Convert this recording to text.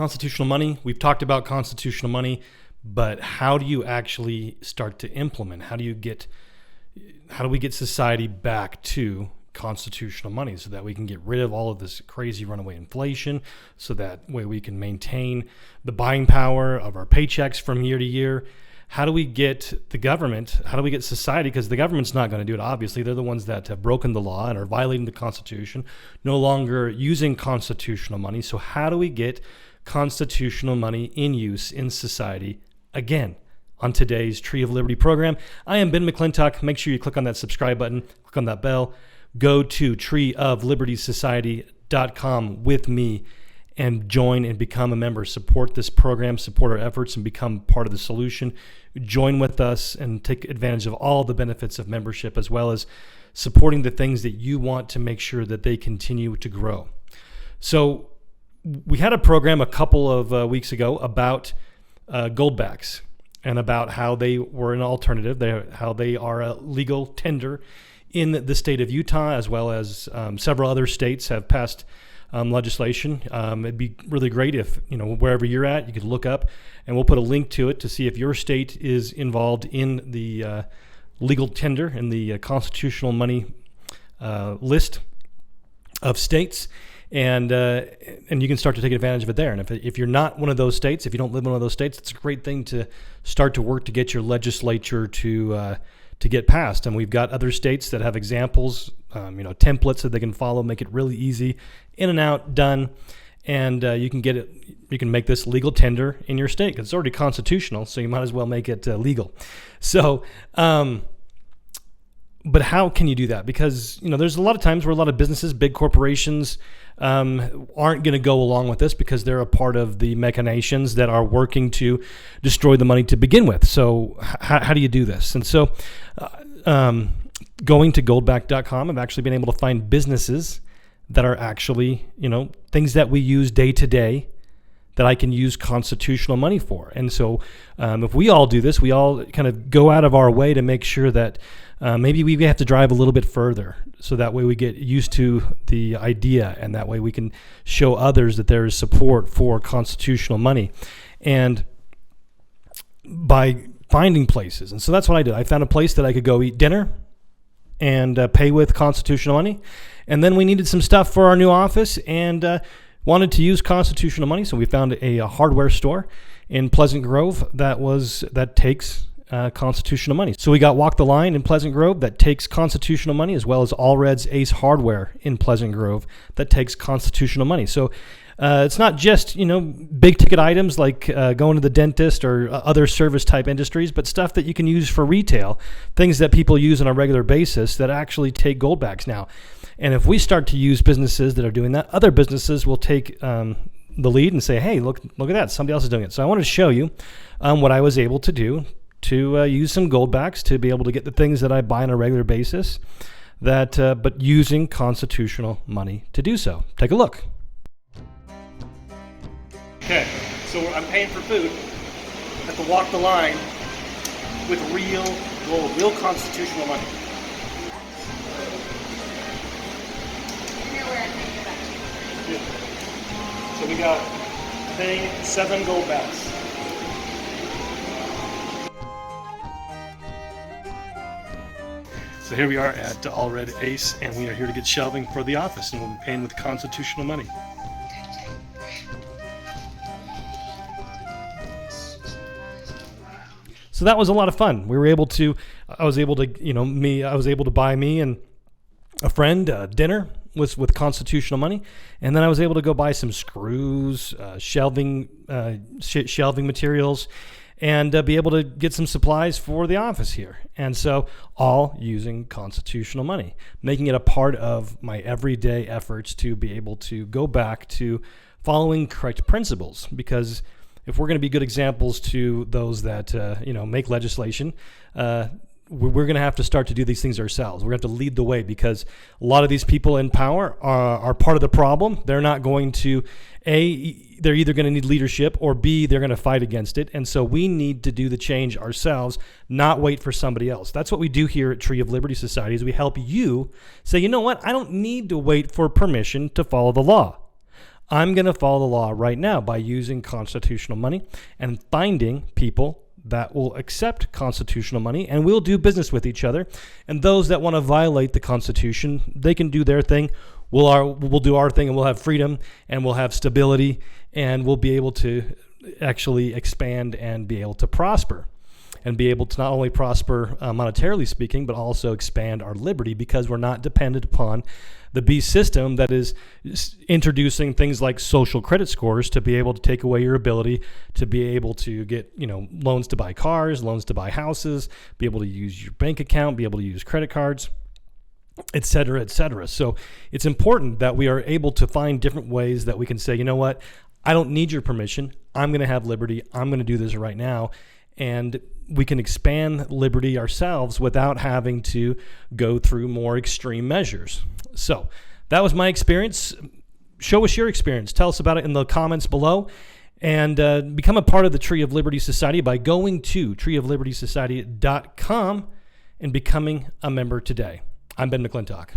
constitutional money. We've talked about constitutional money, but how do you actually start to implement? How do we get society back to constitutional money so that we can get rid of all of this crazy runaway inflation, so that way we can maintain the buying power of our paychecks from year to year? How do we get the government, how do we get society, because the government's not going to do it, obviously. They're the ones that have broken the law and are violating the Constitution, no longer using constitutional money. So how do we get constitutional money in use in society again? On today's Tree of Liberty program, I am Ben McClintock. Make sure you click on that subscribe button, click on that bell, go to treeoflibertysociety.com with me and join and become a member. Support this program, support our efforts, and become part of the solution. Join with us and take advantage of all the benefits of membership, as well as supporting the things that you want to make sure that they continue to grow. So we had a program a couple of weeks ago about Goldbacks and about how they were an alternative, how they are a legal tender in the state of Utah, as well as several other states have passed legislation. It'd be really great if, wherever you're at, you could look up, and we'll put a link to it to see if your state is involved in the legal tender in the constitutional money list of states, and you can start to take advantage of it there. And if you're not one of those states, if you don't live in one of those states, it's a great thing to start to work to get your legislature to get passed. And we've got other states that have examples, templates that they can follow, make it really easy, in and out, done, and you can get it. You can make this legal tender in your state because it's already constitutional, so you might as well make it legal. So, but how can you do that? Because there's a lot of times where a lot of businesses, big corporations, aren't going to go along with this because they're a part of the machinations that are working to destroy the money to begin with. So how do you do this? And so going to goldback.com, I've actually been able to find businesses that are actually, things that we use day to day that I can use constitutional money for. And so if we all do this, we all kind of go out of our way to make sure that maybe we have to drive a little bit further, so that way we get used to the idea, and that way we can show others that there is support for constitutional money. And by finding places. And so that's what I did. I found a place that I could go eat dinner and pay with constitutional money. And then we needed some stuff for our new office and wanted to use constitutional money. So we found a hardware store in Pleasant Grove that takes constitutional money. So we got Walk the Line in Pleasant Grove that takes constitutional money, as well as All Red's Ace Hardware in Pleasant Grove that takes constitutional money. So it's not just, big ticket items like going to the dentist or other service type industries, but stuff that you can use for retail, things that people use on a regular basis that actually take Goldbacks now. And if we start to use businesses that are doing that, other businesses will take the lead and say, hey, look at that. Somebody else is doing it. So I wanted to show you what I was able to do to use some Goldbacks to be able to get the things that I buy on a regular basis, but using constitutional money to do so. Take a look. Okay, so I'm paying for food at the Walk the Line with real gold, real constitutional money. Good. So we got, paying 7 Goldbacks. So here we are at All Red Ace, and we are here to get shelving for the office, and we'll be paying with constitutional money. So that was a lot of fun. I was able to buy me and a friend dinner with constitutional money, and then I was able to go buy some screws, shelving materials, and be able to get some supplies for the office here. And so all using constitutional money, making it a part of my everyday efforts to be able to go back to following correct principles. Because if we're going to be good examples to those that make legislation, we're going to have to start to do these things ourselves. We're going to have to lead the way, because a lot of these people in power are part of the problem. They're not going to, they're either going to need leadership, or B, they're going to fight against it. And so we need to do the change ourselves, not wait for somebody else. That's what we do here at Tree of Liberty Society, is we help you say, you know what, I don't need to wait for permission to follow the law. I'm going to follow the law right now by using constitutional money and finding people that will accept constitutional money, and we'll do business with each other. And those that want to violate the Constitution, they can do their thing. We'll do our thing, and we'll have freedom, and we'll have stability, and we'll be able to actually expand and be able to prosper, and be able to not only prosper monetarily speaking, but also expand our liberty, because we're not dependent upon the beast system that is introducing things like social credit scores to be able to take away your ability to be able to get, loans to buy cars, loans to buy houses, be able to use your bank account, be able to use credit cards, et cetera, et cetera. So it's important that we are able to find different ways that we can say, you know what, I don't need your permission. I'm going to have liberty. I'm going to do this right now. And we can expand liberty ourselves without having to go through more extreme measures. So that was my experience. Show us your experience. Tell us about it in the comments below. And become a part of the Tree of Liberty Society by going to treeoflibertysociety.com and becoming a member today. I'm Ben McClintock.